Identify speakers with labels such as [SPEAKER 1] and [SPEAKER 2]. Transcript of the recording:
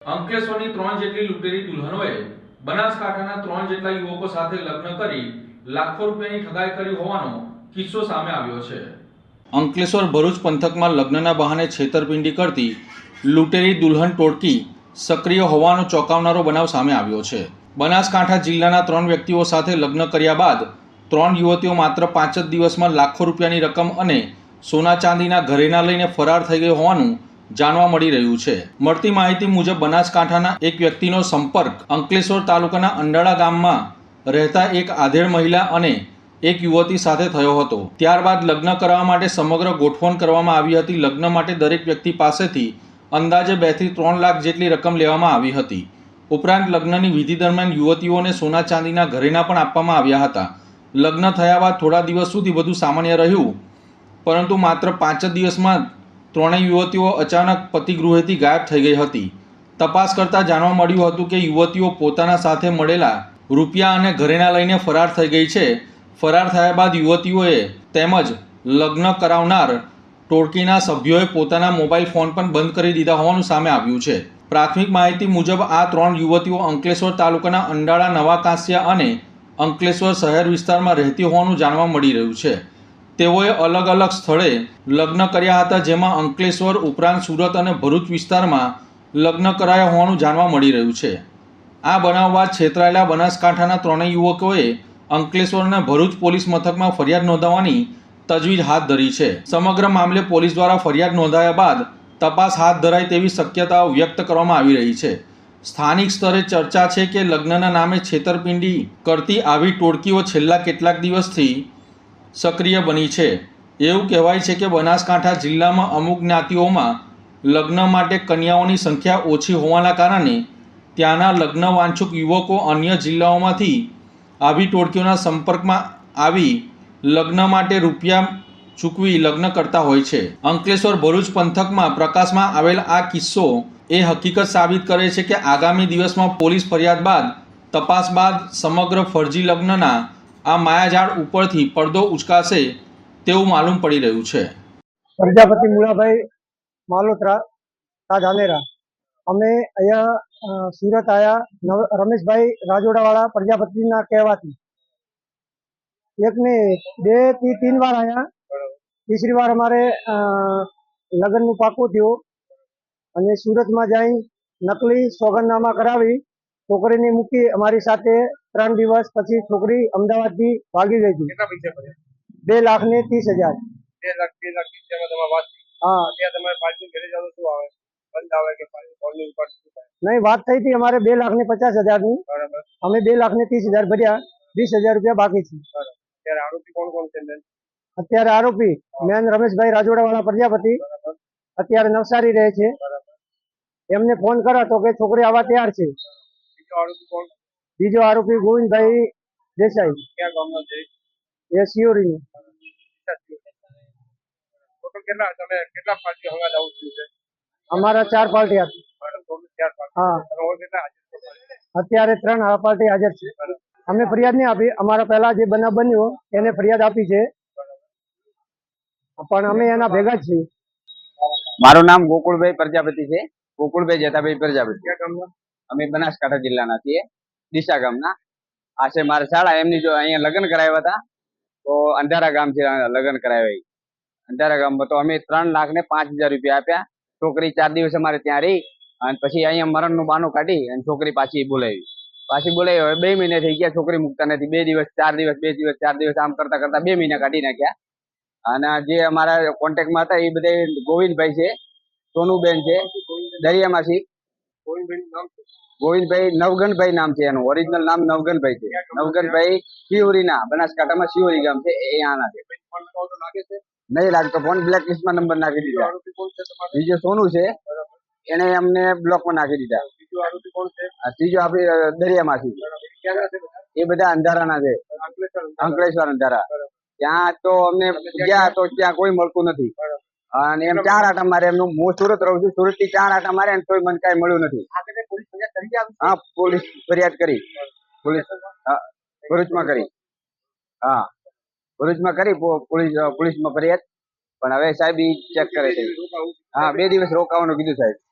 [SPEAKER 1] અંકલેશ્વરની 3 જેટલી લૂંટેરી દુલ્હનોએ બનાસકાંઠાના 3 જેટલા યુવકો સાથે લગ્ન કરી લાખો રૂપિયાની ઠગાઈ કરી હોવાનો કિસ્સો સામે આવ્યો છે। અંકલેશ્વર ભરૂચ પંથકમાં લગ્નના બહાને છેતરપિંડી કરતી લૂંટેરી દુલ્હન ટોળકી સક્રિય હોવાનો ચોંકાવનારો બનાવ સામે આવ્યો છે। બનાસકાંઠા જિલ્લાના 3 વ્યક્તિઓ સાથે લગ્ન કર્યા બાદ 3 યુવતીઓ માત્ર 5 જ દિવસમાં લાખો રૂપિયાની રકમ અને સોના ચાંદીના ઘરેણાં લઈને ફરાર થઈ ગઈ હોવાનું જાણવા મળી રહ્યું છે। મળતી માહિતી મુજબ બનાસકાંઠાના એક વ્યક્તિનો સંપર્ક અંકલેશ્વર તાલુકાના અંડાળા ગામમાં રહેતા એક આધેડ મહિલા અને એક યુવતી સાથે થયો હતો। ત્યારબાદ લગ્ન કરવા માટે સમગ્ર ગોઠવણ કરવામાં આવી હતી। લગ્ન માટે દરેક વ્યક્તિ પાસેથી અંદાજે 2 થી 3 લાખ જેટલી રકમ લેવામાં આવી હતી। ઉપરાંત લગ્નની વિધિ દરમિયાન યુવતીઓને સોના ચાંદીના ઘરેણાં પણ આપવામાં આવ્યા હતા। લગ્ન થયા બાદ થોડા દિવસ સુધી બધું સામાન્ય રહ્યું, પરંતુ માત્ર 5 જ દિવસમાં ત્રણેય યુવતીઓ અચાનક પતિગૃહેથી ગાયબ થઈ ગઈ હતી। તપાસ કરતાં જાણવા મળ્યું હતું કે યુવતીઓ પોતાના સાથે મળેલા રૂપિયા અને ઘરેણાં લઈને ફરાર થઈ ગઈ છે। ફરાર થયા બાદ યુવતીઓએ તેમજ લગ્ન કરાવનાર ટોળકીના સભ્યોએ પોતાના મોબાઈલ ફોન પણ બંધ કરી દીધા હોવાનું સામે આવ્યું છે। પ્રાથમિક માહિતી મુજબ આ 3 યુવતીઓ અંકલેશ્વર તાલુકાના અંડાળા, નવા કાંસિયા અને અંકલેશ્વર શહેર વિસ્તારમાં રહેતી હોવાનું જાણવા મળી રહ્યું છે। તેઓએ અલગ અલગ સ્થળે લગ્ન કર્યા હતા, જેમાં અંકલેશ્વર ઉપરાંત સુરત અને ભરૂચ વિસ્તારમાં લગ્ન કરાયા હોવાનું જાણવા મળી રહ્યું છે। આ બનાવ બાદ છેતરાયેલા બનાસકાંઠાના 3 યુવકોએ અંકલેશ્વર અને ભરૂચ પોલીસ મથકમાં ફરિયાદ નોંધાવવાની તજવીજ હાથ ધરી છે। સમગ્ર મામલે પોલીસ દ્વારા ફરિયાદ નોંધાયા બાદ તપાસ હાથ ધરાય તેવી શક્યતાઓ વ્યક્ત કરવામાં આવી રહી છે। સ્થાનિક સ્તરે ચર્ચા છે કે લગ્નના નામે છેતરપિંડી કરતી આવી ટોળકીઓ છેલ્લા કેટલાક દિવસથી સક્રિય બની છે। એવું કહેવાય છે કે બનાસકાંઠા જિલ્લામાં અમુક જ્ઞાતિઓમાં લગ્ન માટે કન્યાઓની સંખ્યા ઓછી હોવાના કારણે ત્યાંના લગ્ન વાંછુક યુવકો અન્ય જિલ્લાઓમાંથી આવી ટોળકીઓના સંપર્કમાં આવી લગ્ન માટે રૂપિયા ચૂકવી લગ્ન કરતા હોય છે। અંકલેશ્વર ભરૂચ પંથકમાં પ્રકાશમાં આવેલ આ કિસ્સો એ હકીકત સાબિત કરે છે કે આગામી દિવસમાં પોલીસ ફરિયાદ બાદ તપાસ બાદ સમગ્ર ફરજી લગ્નના આ માયાજાળ ઉપરથી પડદો ઉચકાશે તેવું માલુમ પડી રહ્યું છે।
[SPEAKER 2] પ્રજાપતિ મુળાભાઈ માલોત્રા ધાનેરા। અમે અહીંયા સુરત આયા રમેશભાઈ રાજોડાવાળા પ્રજાપતિના કહેવાથી એક ને 2 થી 3 વાર આયા। तीसरी વાર અમારે લગ્નનું પાકું થયું અને સુરતમાં જઈ નકલી સોગંદનામા કરાવી છોકરીને મૂકી અમારી સાથે 3 દિવસ પછી છોકરી અમદાવાદથી ભાગી ગઈ હતી। 2,30,000। 2,30,000 हाँ, नहीं बात थी थी हमारे 2,50,000 ની। અમે 2,30,000 ભર્યા, 20,000 રૂપિયા બાકી છે।
[SPEAKER 3] आरोपी कौन कौन से
[SPEAKER 2] અત્યારે આરોપી મેન રમેશભાઈ રાજોડાવાળા પ્રજાપતિ અત્યારે નવસારી રહે છે। એમને ફોન કર્યો તો કે છોકરી આવવા તૈયાર છે। બીજો આરોપી ગોવિંદભાઈ દેસાઈ,
[SPEAKER 3] क्या गाँव में है
[SPEAKER 2] એ સિયોરી।
[SPEAKER 3] टोटल कितना તમે કેટલા પાર્ટી હંગાત આવું થયું છે?
[SPEAKER 2] અમારા 4 પાર્ટી હતી।
[SPEAKER 3] Total 4 party.
[SPEAKER 2] હા,
[SPEAKER 3] અને ઓર કેટલા હાજર છે?
[SPEAKER 2] અત્યારે 3 પાર્ટી હાજર છે। અમે ફરિયાદ નહીં આપી, અમારા પહેલા જે બનાવ બન્યો એને ફરિયાદ આપી છે, પણ અમે એના ભેગા જ છીએ।
[SPEAKER 4] મારું નામ ગોકુળભાઈ પ્રજાપતિ છે, ગોકુળભાઈ જેતાભાઈ પ્રજાપતિ।
[SPEAKER 3] ક્યાં ગામના?
[SPEAKER 4] અમે બનાસકાંઠા જિલ્લાના છીએ, ડીસા ગામના। આ છે મારા શાળા, એમની જો અહીંયા લગ્ન કરાવ્યા હતા તો અંધારા ગામ છે લગ્ન કરાવ્યા। અંધારા ગામમાં તો અમે 3,05,000 રૂપિયા આપ્યા। છોકરી 4 દિવસ અમારે ત્યાં રહી અને પછી અહીંયા મરણનું બાનું કાઢી અને છોકરી પાછી બોલાવી। હવે 2 મહિના થઈ ગયા, છોકરી મૂકતા નથી। 2 દિવસ 4 દિવસ 2 દિવસ 4 દિવસ આમ કરતા કરતા 2 મહિના કાઢી નાખ્યા। અને જે અમારા કોન્ટેક્ટમાં હતા એ બધા ગોવિંદભાઈ છે, સોનુબેન છે, દરિયામાંથી ગોવિંદભાઈ નવગણભાઈ નામ છે, એનું ઓરિજિનલ નામ નવગણભાઈ છે। નવગણભાઈ શિહોરીના, બનાસકાંઠામાં શિહોરી ગામ છે, એ આના છે। નહીં લાગતો ફોન, બ્લેક લિસ્ટમાં નંબર નાખી દીધા। બીજો સોનુ છે, એને અમને બ્લોકમાં નાખી દીધા। ત્રીજો આપણે દરિયામાંથી, એ બધા અંધારાના છે, અંકલેશ્વર અંધારા। ત્યાં તો અમને ગયા તો ત્યાં કોઈ મળતું નથી અને એમ 4 આટા મારે, એમનું હું સુરત રહું છું, સુરત થી 4 આટા મારે તોય મને કઈ મળ્યું નથી। હા, પોલીસ ફરિયાદ કરી, પોલીસ ભરૂચમાં કરી, હા ભરૂચમાં કરી પોલીસમાં ફરિયાદ, પણ હવે સાહેબ ઈ ચેક કરે છે। હા, 2 દિવસ રોકાવાનું કીધું સાહેબ।